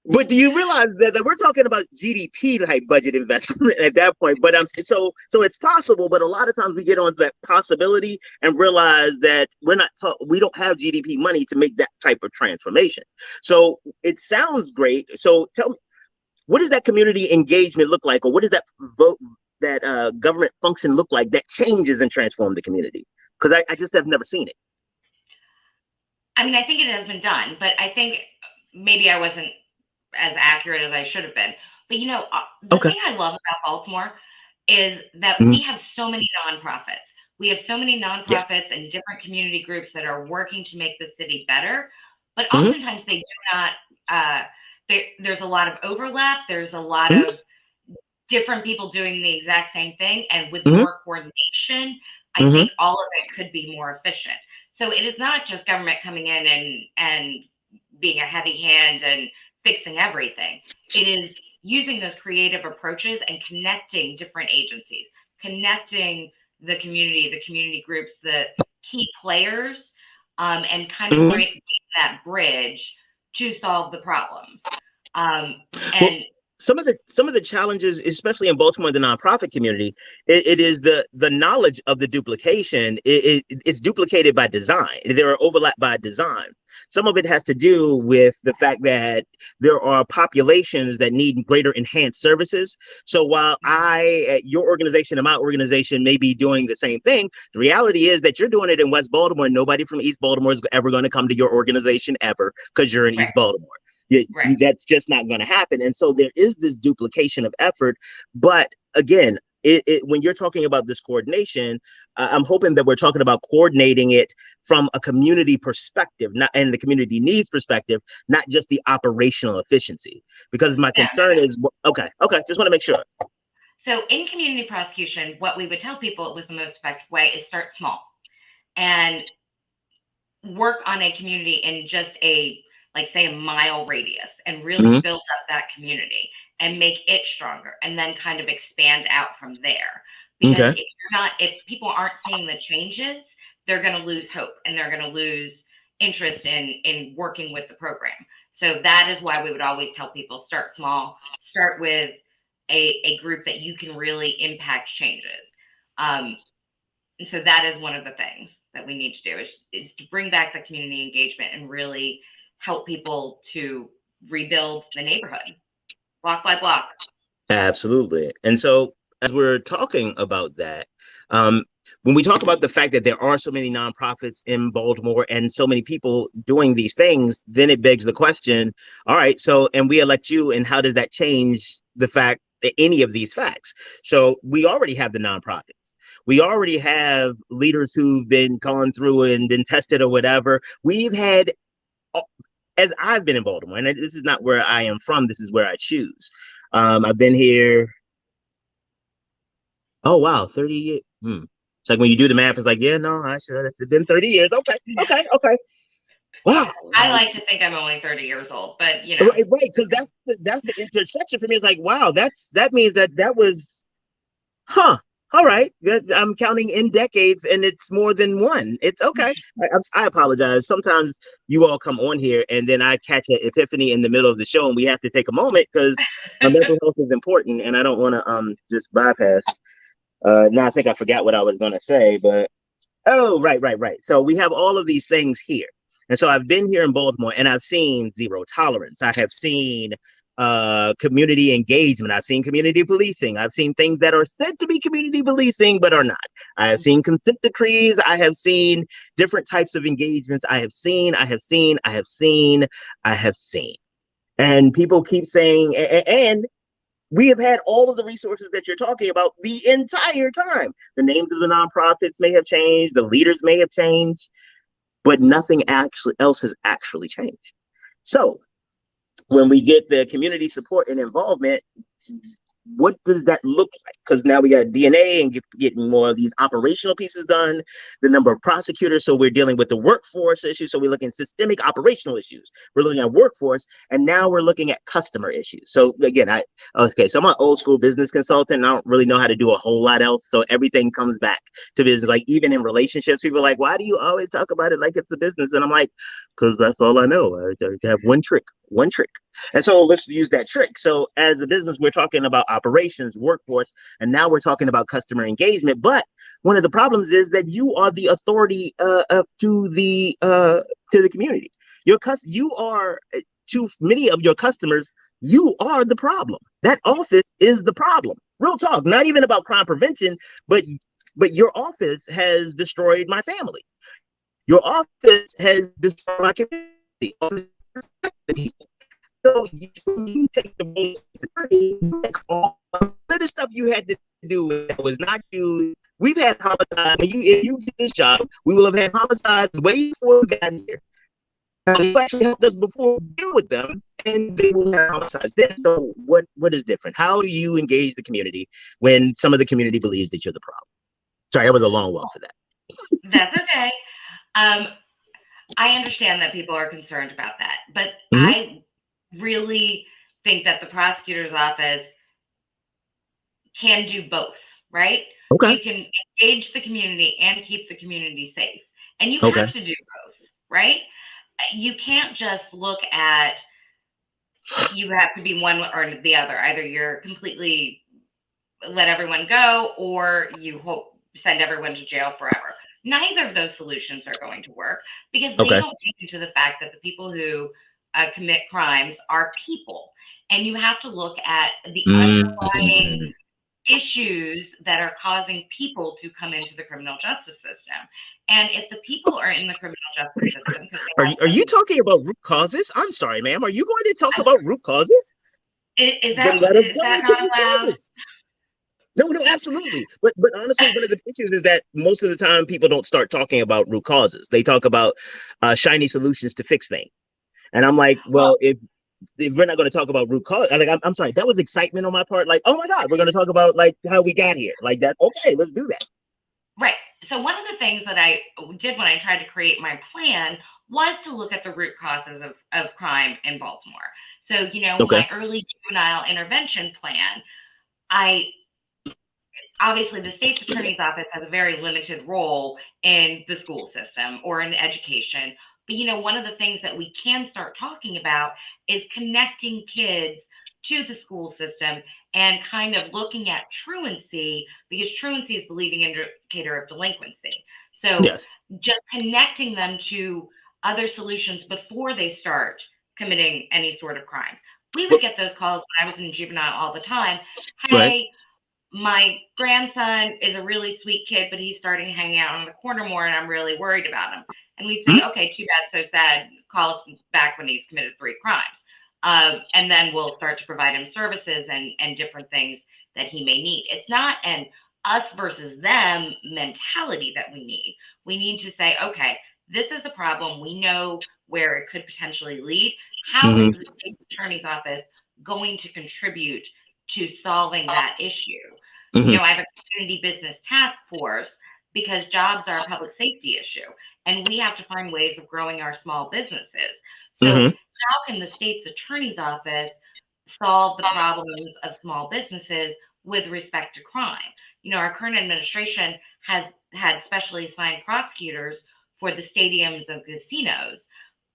But do you realize that we're talking about GDP type budget investment at that point? But so it's possible, but a lot of times we get on that possibility and realize that we don't have GDP money to make that type of transformation. So it sounds great. So tell me, what does that community engagement look like, or what does that government function look like that changes and transforms the community? Because I just have never seen it. I mean, I think it has been done, but I think maybe I wasn't as accurate as I should have been. But you know, the thing I love about Baltimore is that we have so many nonprofits. We have so many nonprofits and different community groups that are working to make the city better. But oftentimes they do not. There's a lot of overlap. There's a lot of different people doing the exact same thing, and with more coordination, I think all of it could be more efficient. So it is not just government coming in and being a heavy hand and fixing everything. It is using those creative approaches and connecting different agencies, connecting the community groups, the key players, and kind of breaking that bridge to solve the problems. Some of the challenges, especially in Baltimore, the nonprofit community, it is the knowledge of the duplication. It's duplicated by design. There are overlap by design. Some of it has to do with the fact that there are populations that need greater enhanced services. So while your organization and my organization may be doing the same thing, the reality is that you're doing it in West Baltimore. Nobody from East Baltimore is ever going to come to your organization ever, because you're in East Baltimore. That's just not going to happen. And so there is this duplication of effort. But again, when you're talking about this coordination, I'm hoping that we're talking about coordinating it from a community perspective, and the community needs perspective, not just the operational efficiency. Because my concern is, okay, just want to make sure. So in community prosecution, what we would tell people was the most effective way is start small and work on a community in just say a mile radius, and really build up that community and make it stronger, and then kind of expand out from there. Because if people aren't seeing the changes, they're going to lose hope, and they're going to lose interest in working with the program. So that is why we would always tell people, start small, start with a group that you can really impact changes. And so that is one of the things that we need to do is to bring back the community engagement and really help people to rebuild the neighborhood. block by block. Absolutely. And so as we're talking about that, when we talk about the fact that there are so many nonprofits in Baltimore and so many people doing these things, then it begs the question, all right, so, and we elect you, and how does that change the fact that any of these facts? So we already have the nonprofits. We already have leaders who've been gone through and been tested or whatever. We've had, as I've been in Baltimore, and this is not where I am from, this is where I choose. I've been here. Oh wow, 30 years. It's like when you do the math, it's like, yeah, no, I should. It's been 30 years. Okay. Wow. I like to think I'm only 30 years old, but Right, because that's the intersection for me. It's like, wow, that means that was, huh. All right, I'm counting in decades, and it's more than one. It's okay. I apologize. Sometimes you all come on here, and then I catch an epiphany in the middle of the show, and we have to take a moment because mental health is important, and I don't want to just bypass. Now I think I forgot what I was going to say, but oh, right. So we have all of these things here. And so I've been here in Baltimore and I've seen zero tolerance. I have seen community engagement. I've seen community policing. I've seen things that are said to be community policing, but are not. I have seen consent decrees. I have seen different types of engagements. I have seen. And people keep saying, and we have had all of the resources that you're talking about the entire time. The names of the nonprofits may have changed, the leaders may have changed, but nothing else has actually changed. So when we get the community support and involvement, what does that look like? Because now we got DNA and getting more of these operational pieces done, the number of prosecutors. So we're dealing with the workforce issues. So we're looking at systemic operational issues. We're looking at workforce, and now we're looking at customer issues. So again, so I'm an old school business consultant. And I don't really know how to do a whole lot else. So everything comes back to business. Like even in relationships, people are like, why do you always talk about it like it's a business? And I'm like, because that's all I know. I have one trick. And so let's use that trick. So as a business, we're talking about operations, workforce, and now we're talking about customer engagement. But one of the problems is that you are the authority to the community. You are, to many of your customers, you are the problem. That office is the problem. Real talk. Not even about crime prevention, but your office has destroyed my family. Your office has destroyed my community. So you take the all of the stuff you had to do was not you. We've had homicide. If you did this job, we will have had homicides way before we got here. You actually helped us before we deal with them, and they will have homicides then. So what is different? How do you engage the community when some of the community believes that you're the problem? Sorry, that was a long walk for that. That's okay. I understand that people are concerned about that, but I really think that the prosecutor's office can do both, right? Okay. You can engage the community and keep the community safe. And you have to do both, right? You can't just look at, you have to be one or the other. Either you're completely let everyone go or you send everyone to jail forever. Neither of those solutions are going to work because they don't take into the fact that the people who commit crimes are people. And you have to look at the underlying issues that are causing people to come into the criminal justice system. And if the people are in the criminal justice system, are you talking about root causes? I'm sorry, ma'am. Are you going to talk about root causes? Is that not allowed? No, absolutely. But honestly, one of the issues is that most of the time people don't start talking about root causes. They talk about shiny solutions to fix things. And I'm like, well, if we're not going to talk about root cause, I'm sorry, that was excitement on my part. Like, oh my God, we're going to talk about like how we got here. Like that. Okay, let's do that. Right. So one of the things that I did when I tried to create my plan was to look at the root causes of crime in Baltimore. So, my early juvenile intervention plan, obviously the state's attorney's office has a very limited role in the school system or in education. But, one of the things that we can start talking about is connecting kids to the school system and kind of looking at truancy, because truancy is the leading indicator of delinquency. So just connecting them to other solutions before they start committing any sort of crimes. we would get those calls when I was in juvenile all the time. Hey, Right. my grandson is a really sweet kid, but he's starting to hang out on the corner more, and I'm really worried about him. And we'd say, okay, too bad, so sad. Call us back when he's committed 3 crimes. And then we'll start to provide him services and different things that he may need. It's not an us versus them mentality that we need. We need to say, okay, this is a problem. We know where it could potentially lead. How is the state attorney's office going to contribute to solving that issue? You know, I have a community business task force because jobs are a public safety issue, and we have to find ways of growing our small businesses. So how can the state's attorney's office solve the problems of small businesses with respect to crime? You know, our current administration has had specially assigned prosecutors for the stadiums and casinos,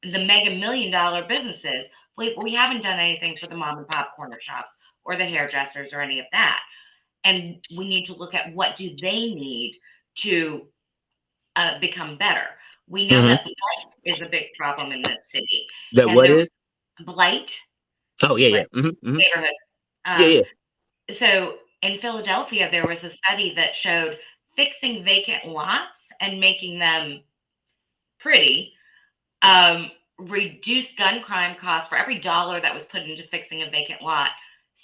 the mega $1 million businesses. We haven't done anything for the mom and pop corner shops or the hairdressers or any of that. And we need to look at what do they need to become better. We know that blight is a big problem in this city. That and what is? Blight. Oh, yeah, yeah. Neighborhood. So in Philadelphia, there was a study that showed fixing vacant lots and making them pretty reduced gun crime costs. For every dollar that was put into fixing a vacant lot,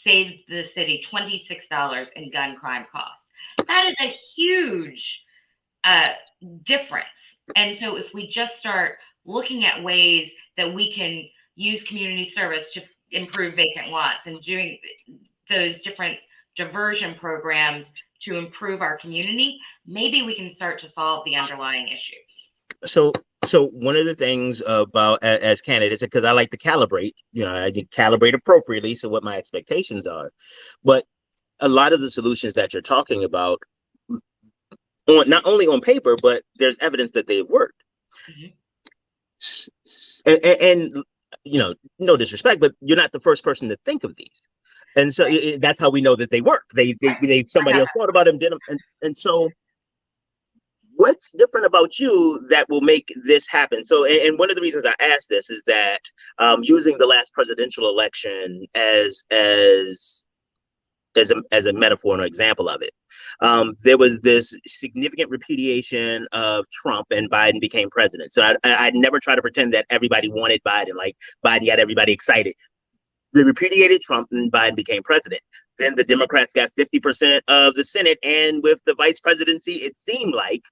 saved the city $26 in gun crime costs. That is a huge difference. And so if we just start looking at ways that we can use community service to improve vacant lots and doing those different diversion programs to improve our community, maybe we can start to solve the underlying issues. So one of the things about as candidates, because I like to calibrate, you know, I can calibrate appropriately, so what my expectations are. But a lot of the solutions that you're talking about, not only on paper, but there's evidence that they've worked. And you know, no disrespect, but you're not the first person to think of these. And so that's how we know that they work. They somebody else thought about them, did them, and so. What's different about you that will make this happen? So, and one of the reasons I asked this is that using the last presidential election as a metaphor and an example of it, there was this significant repudiation of Trump, and Biden became president. So I never try to pretend that everybody wanted Biden, like Biden got everybody excited. They repudiated Trump, and Biden became president. Then the Democrats got 50% of the Senate, and with the vice presidency, it seemed like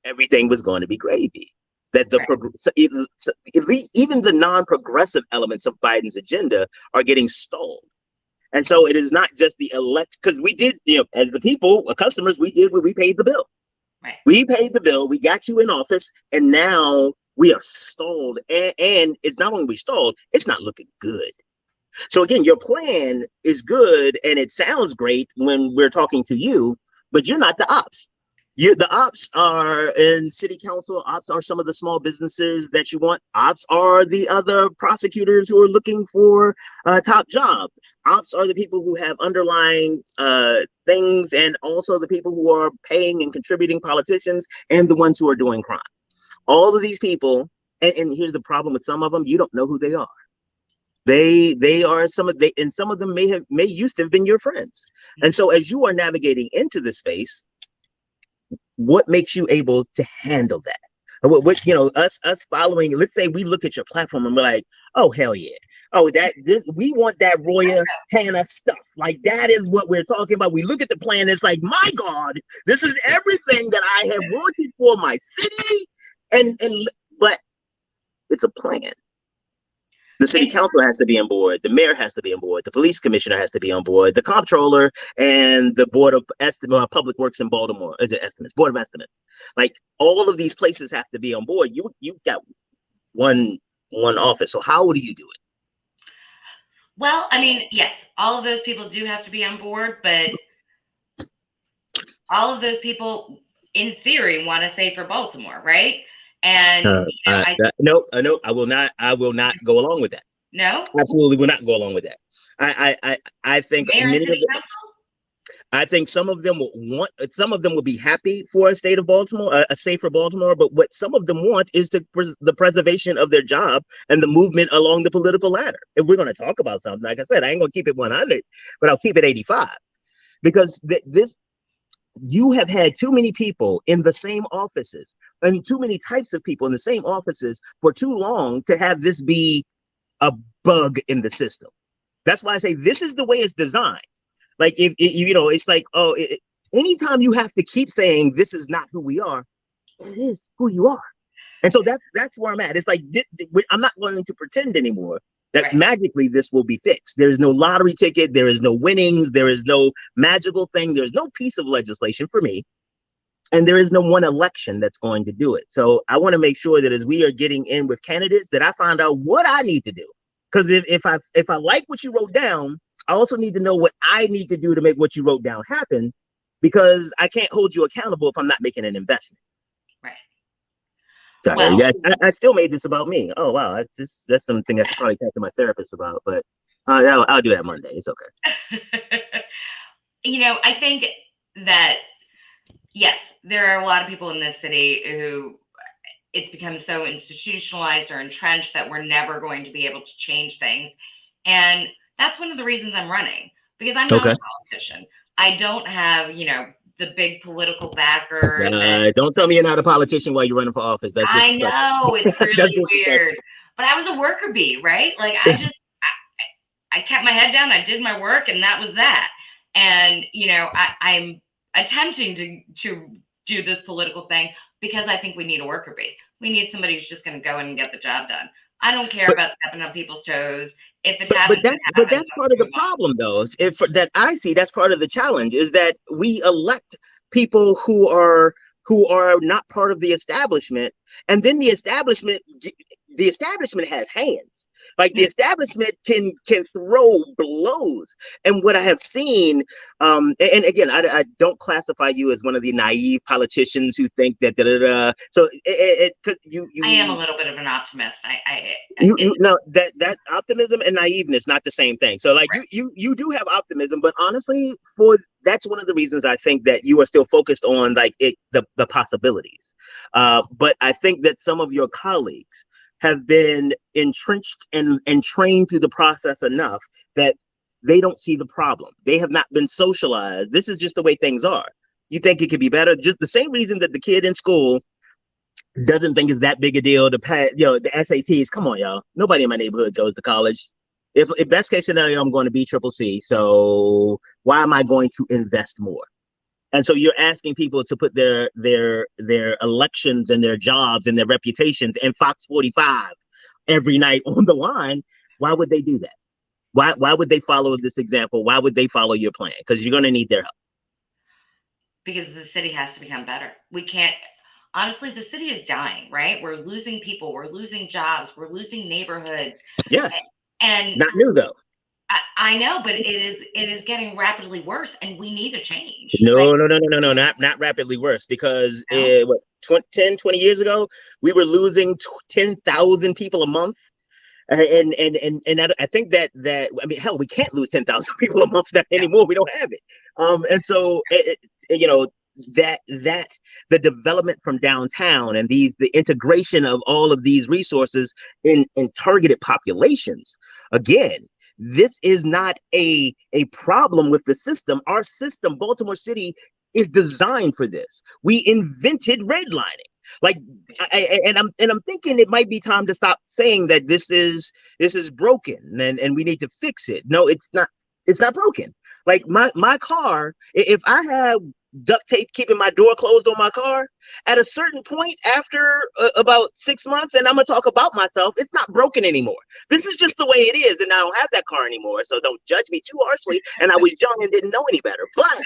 everything was going to be gravy. That at least even the non-progressive elements of Biden's agenda are getting stalled. And so it is not just the because we did, you know, as the people, customers, we paid the bill. Right. We paid the bill. We got you in office, and now we are stalled. And it's not only we stalled, it's not looking good. So again, your plan is good and it sounds great when we're talking to you, but you're not the ops. The ops are in city council. Ops are some of the small businesses that you want. Ops are the other prosecutors who are looking for a top job. Ops are the people who have underlying things, and also the people who are paying and contributing politicians, and the ones who are doing crime. All of these people, and here's the problem with some of them: you don't know who they are. They are and some of them may used to have been your friends. And so as you are navigating into the space, what makes you able to handle that? What you know, us following, let's say we look at your platform and we're like, oh hell yeah. Oh, we want that Roya Hanna stuff. Like that is what we're talking about. We look at the plan, it's like, my God, this is everything that I have wanted for my city. But it's a plan. The city council has to be on board. The mayor has to be on board. The police commissioner has to be on board. The comptroller and the board of public works in Baltimore, board of estimates. Like all of these places have to be on board. You've got one office. So how do you do it? Well, I mean, yes, all of those people do have to be on board, but all of those people, in theory, want to say for Baltimore, right? And no, I will not go along with that. No, absolutely will not go along with that. I think Mayor and city council? I think some of them some of them will be happy for a state of Baltimore, a safer Baltimore. But what some of them want is the preservation of their job and the movement along the political ladder. If we're going to talk about something, like I said, I ain't going to keep it 100, but I'll keep it 85, because you have had too many people in the same offices and too many types of people in the same offices for too long to have this be a bug in the system. That's why I say this is the way it's designed. Like, if it's like, anytime you have to keep saying this is not who we are, it is who you are. And so that's where I'm at. It's like, I'm not going to pretend anymore that magically this will be fixed. There is no lottery ticket. There is no winnings. There is no magical thing. There's no piece of legislation for me. And there is no one election that's going to do it. So I want to make sure that as we are getting in with candidates, that I find out what I need to do. Because if I like what you wrote down, I also need to know what I need to do to make what you wrote down happen, because I can't hold you accountable if I'm not making an investment. Right. Sorry, well, I still made this about me. Oh, wow. That's something I should probably talk to my therapist about, but I'll do that Monday. It's okay. I think that, yes, there are a lot of people in this city who it's become so institutionalized or entrenched that we're never going to be able to change things. And that's one of the reasons I'm running, because I'm not a politician. I don't have, the big political backer. Don't tell me you're not a politician while you're running for office. That's I know, it's really weird. But I was a worker bee, right? Like, I kept my head down, I did my work, and that was that. And, I'm attempting to do this political thing because I think we need a worker bee. We need somebody who's just going to go in and get the job done. I don't care about stepping on people's toes. If it happens, but that's part of the problem, though. That I see, that's part of the challenge, is that we elect people who are not part of the establishment, and then the establishment has hands. Like, the establishment can throw blows. And what I have seen, and again, I don't classify you as one of the naive politicians who think that So I am a little bit of an optimist. That optimism and naiveness not the same thing. So, like, you do have optimism, but honestly, that's one of the reasons I think that you are still focused on the possibilities. But I think that some of your colleagues have been entrenched and trained through the process enough that they don't see the problem. They have not been socialized. This is just the way things are. You think it could be better? Just the same reason that the kid in school doesn't think it's that big a deal to pass, the SATs. Come on, y'all. Nobody in my neighborhood goes to college. If best case scenario, I'm going to be CCC. So why am I going to invest more? And so you're asking people to put their elections and their jobs and their reputations and Fox 45 every night on the line. Why would they do that? Why would they follow this example? Why would they follow your plan? Because you're going to need their help. Because the city has to become better. We can't. Honestly, the city is dying, right? We're losing people. We're losing jobs. We're losing neighborhoods. Yes. And not new, though. I know, but it is getting rapidly worse, and we need a change. No, not rapidly worse, because 10, 20 years ago, we were losing 10,000 people a month. And I think that I mean, hell, we can't lose 10,000 people a month anymore. We don't have it. And so, that the development from downtown and the integration of all of these resources in targeted populations, again, this is not a problem with the system. Our system, Baltimore City, is designed for this. We invented redlining. Like, I'm thinking it might be time to stop saying that this is broken and we need to fix it. No, it's not. It's not broken. Like, my car, if I have duct tape keeping my door closed on my car, at a certain point after about 6 months, and I'm gonna talk about myself, it's not broken anymore. This is just the way it is, and I don't have that car anymore, so don't judge me too harshly. And I was young and didn't know any better, but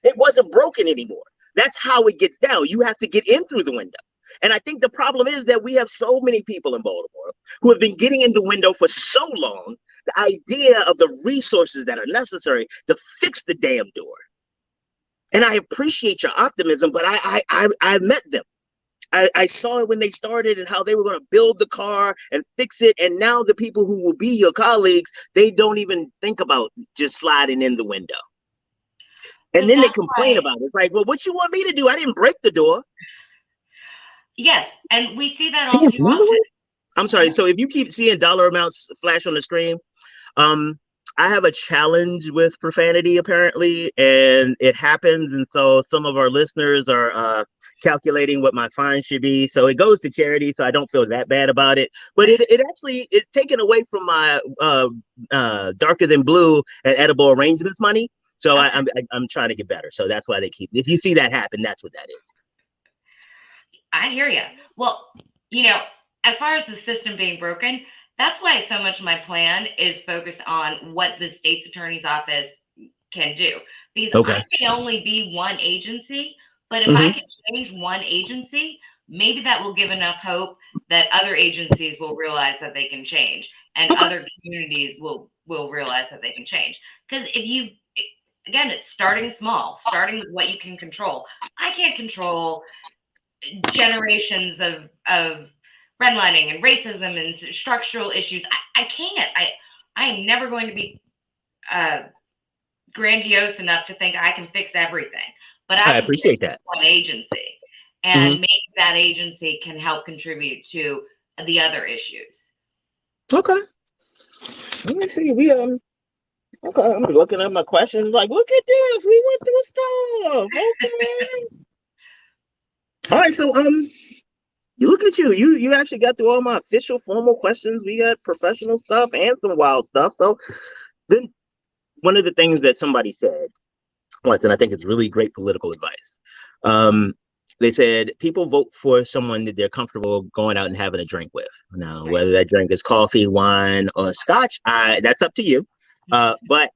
it wasn't broken anymore. That's how it gets down. You have to get in through the window. And I think the problem is that we have so many people in Baltimore who have been getting in the window for so long. The idea of the resources that are necessary to fix the damn door. And I appreciate your optimism, but I met them. I saw it when they started and how they were going to build the car and fix it. And now the people who will be your colleagues, they don't even think about just sliding in the window. And then they complain about it. It's like, well, what you want me to do? I didn't break the door. Yes, and we see that all too often. I'm sorry. So if you keep seeing dollar amounts flash on the screen, I have a challenge with profanity apparently, and it happens. And so some of our listeners are calculating what my fine should be. So it goes to charity, so I don't feel that bad about it. But it actually is taken away from my darker than blue and edible arrangements money. So okay. I'm trying to get better. So that's why they keep. If you see that happen, that's what that is. I hear you. Well, as far as the system being broken, that's why so much of my plan is focused on what the state's attorney's office can do. Because I may only be one agency, but if I can change one agency, maybe that will give enough hope that other agencies will realize that they can change, and other communities will realize that they can change. Because again, it's starting small, starting with what you can control. I can't control generations of redlining and racism and structural issues. I can't. I am never going to be grandiose enough to think I can fix everything. But I appreciate that. One agency, and maybe that agency can help contribute to the other issues. Okay. Let me see. Okay, I'm looking at my questions. Like, look at this. We went through stuff. Okay. All right. So you look at you. You actually got through all my official formal questions. We got professional stuff and some wild stuff. So then one of the things that somebody said once, and I think it's really great political advice. They said people vote for someone that they're comfortable going out and having a drink with. Now, whether that drink is coffee, wine, or scotch, that's up to you. But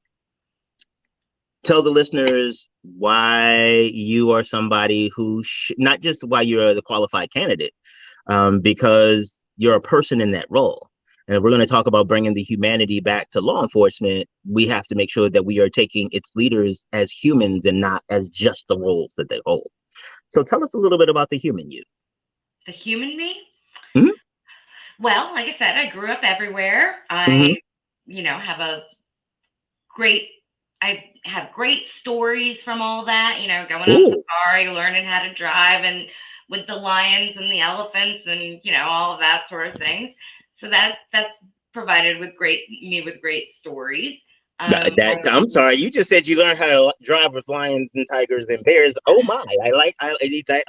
tell the listeners why you are somebody who not just why you're the qualified candidate, because you're a person in that role. And if we're going to talk about bringing the humanity back to law enforcement, we have to make sure that we are taking its leaders as humans and not as just the roles that they hold. So tell us a little bit about the human you. The human me? Mm-hmm. Well, like I said, I grew up everywhere. I have great stories from all that, going on safari, learning how to drive, and with the lions and the elephants and, all of that sort of things. So that's provided with great stories. I'm sorry, you just said you learned how to drive with lions and tigers and bears. Oh my!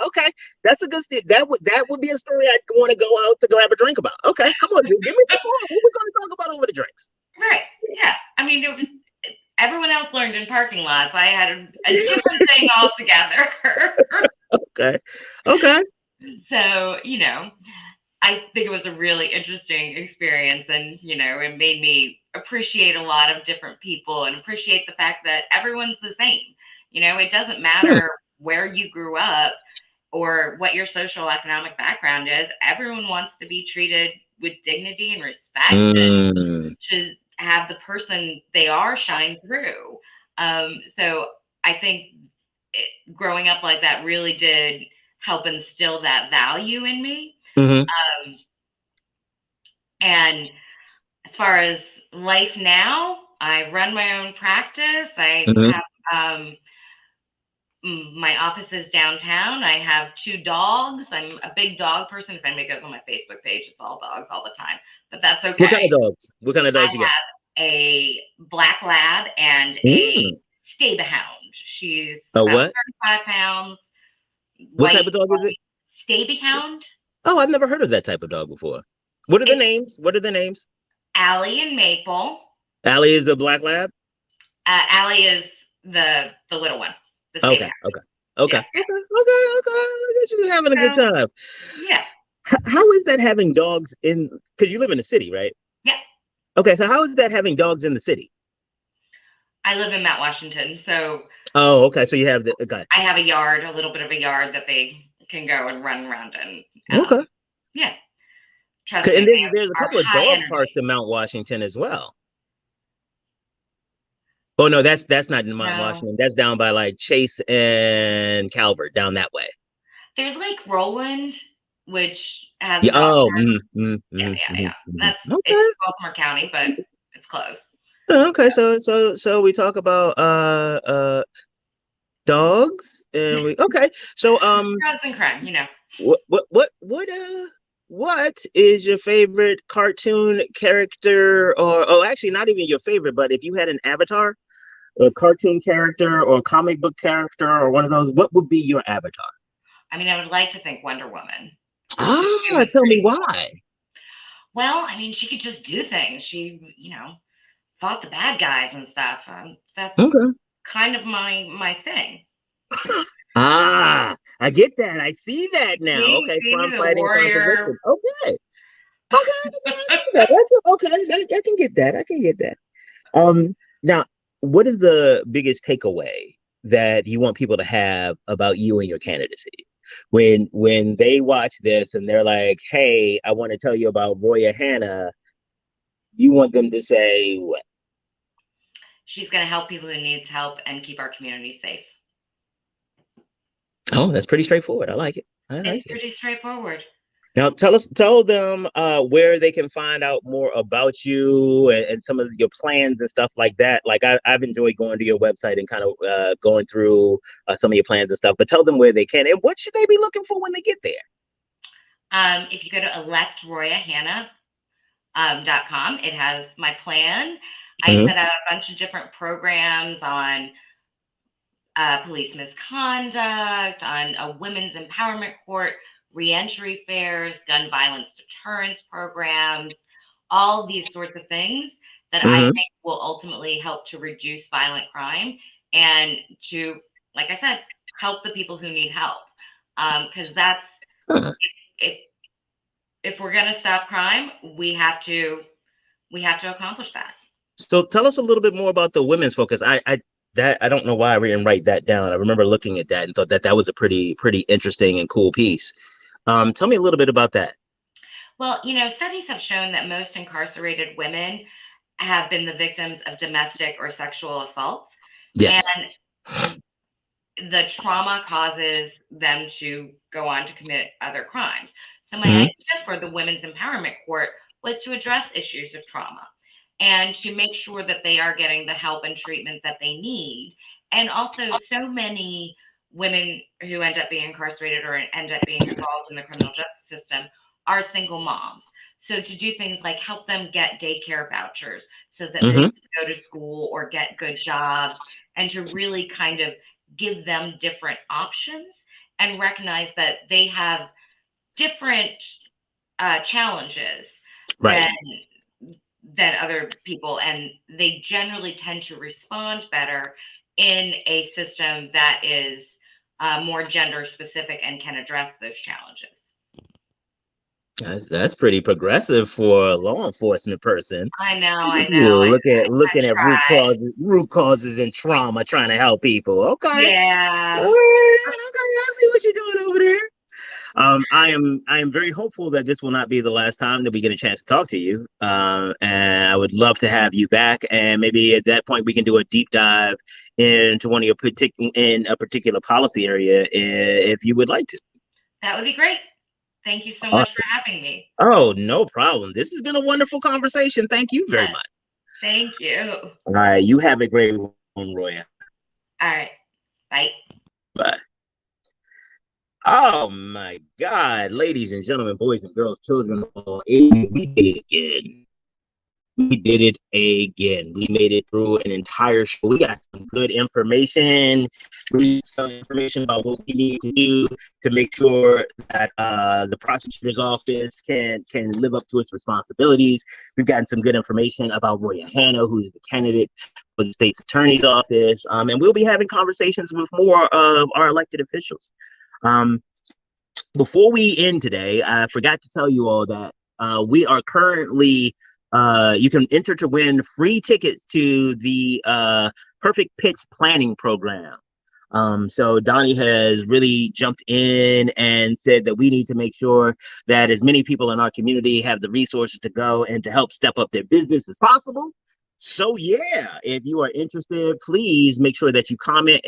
Okay, that's a good thing. That would be a story I'd want to go out to go have a drink about. Okay, come on, give me some more. What are we going to talk about over the drinks? Right? Yeah. I mean, everyone else learned in parking lots. I had a different thing altogether. Okay. So I think it was a really interesting experience, and it made me appreciate a lot of different people and appreciate the fact that everyone's the same. It doesn't matter where you grew up or what your social economic background is. Everyone wants to be treated with dignity and respect and to have the person they are shine through. So I think growing up like that really did help instill that value in me. And as far as life now, I run my own practice. I have my office is downtown. I have 2 dogs. I'm a big dog person. If anybody goes on my Facebook page, it's all dogs all the time, but that's okay. What kind of dogs you got? I have a black lab and a stable hound. She's about 35 pounds. What type of dog is it? Stable hound. Oh, I've never heard of that type of dog before. What are the names? Allie and Maple. Allie is the black lab? Allie is the little one. Okay. Look at you having a good time. Yeah. How is that having dogs because you live in the city, right? Yeah. Okay, so how is that having dogs in the city? I live in Mount Washington, so. Oh, okay. So you have I have a little bit of a yard that they can go and run around in. Okay. Yeah. And there's a couple of dog parks in Mount Washington as well. Oh no, that's not in Mount Washington. That's down by like Chase and Calvert, down that way. There's Lake Roland, which has yeah. That's it's Baltimore County, but it's close. Okay, so we talk about Dogs, and we okay. So Drugs and crime, you know. what is your favorite cartoon character, or oh, actually, not even your favorite, but if you had an avatar, a cartoon character or comic book character or one of those, what would be your avatar? I mean, I would like to think Wonder Woman. It Ah, was tell me pretty cool. why. Well, I mean, she could just do things. She, fought the bad guys and stuff. That's Okay. kind of my thing. Ah, I get that. I see that now. See, Okay, see crime the fighting, crime warrior. prevention. Okay. Okay, I see that. That's okay. I can get that. I can get that. Now, what is the biggest takeaway that you want people to have about you and your candidacy? When they watch this and they're like, "Hey, I want to tell you about Roya Hanna," you want them to say what? She's going to help people who needs help and keep our community safe. Oh, that's pretty straightforward. I like it. I like It's it. pretty straightforward. Now tell them where they can find out more about you and some of your plans and stuff like that. Like I've enjoyed going to your website and kind of going through some of your plans and stuff, but tell them where they can and what should they be looking for when they get there. If you go to electroyahanna.com, it has my plan. I set out a bunch of different programs on police misconduct, on a women's empowerment court, reentry fairs, gun violence deterrence programs, all these sorts of things that I think will ultimately help to reduce violent crime and to, like I said, help the people who need help. Because that's if we're going to stop crime, we have to accomplish that. So tell us a little bit more about the women's focus. I don't know why I didn't write that down. I remember looking at that and thought that was a pretty interesting and cool piece. Tell me a little bit about that. Well, studies have shown that most incarcerated women have been the victims of domestic or sexual assault. Yes. And the trauma causes them to go on to commit other crimes. So my idea for the Women's Empowerment Court was to address issues of trauma and to make sure that they are getting the help and treatment that they need. And also, so many women who end up being incarcerated or end up being involved in the criminal justice system are single moms. So to do things like help them get daycare vouchers so that they can go to school or get good jobs, and to really kind of give them different options and recognize that they have different challenges than other people, and they generally tend to respond better in a system that is more gender specific and can address those challenges. That's pretty progressive for a law enforcement person. I know. Looking at root causes and trauma, trying to help people. Okay. Yeah. Okay, I see what you're doing over there. I am very hopeful that this will not be the last time that we get a chance to talk to you. And I would love to have you back, and maybe at that point we can do a deep dive into one of your particular policy area if you would like to. That would be great. Thank you so much for having me. Oh, no problem. This has been a wonderful conversation. Thank you very much. Thank you. All right. You have a great one, Roya. All right. Bye. Bye. Oh my God, ladies and gentlemen, boys and girls, children of all ages, we did it again. We did it again. We made it through an entire show. We got some good information. Some information about what we need to do to make sure that the prosecutor's office can live up to its responsibilities. We've gotten some good information about Roya Hanna, who's the candidate for the state's attorney's office. And we'll be having conversations with more of our elected officials. Before we end today, I forgot to tell you all that we are currently you can enter to win free tickets to the Perfect Pitch Planning Program. So Donnie has really jumped in and said that we need to make sure that as many people in our community have the resources to go and to help step up their business as possible. So yeah, if you are interested, please make sure that you comment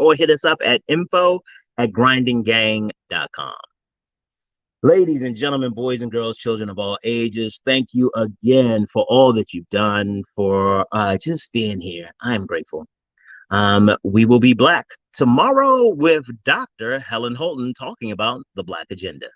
or hit us up at info@grindinggang.com. Ladies and gentlemen, boys and girls, children of all ages, thank you again for all that you've done, for just being here. I'm grateful. We will be back tomorrow with Dr. Helen Holton talking about the Black agenda.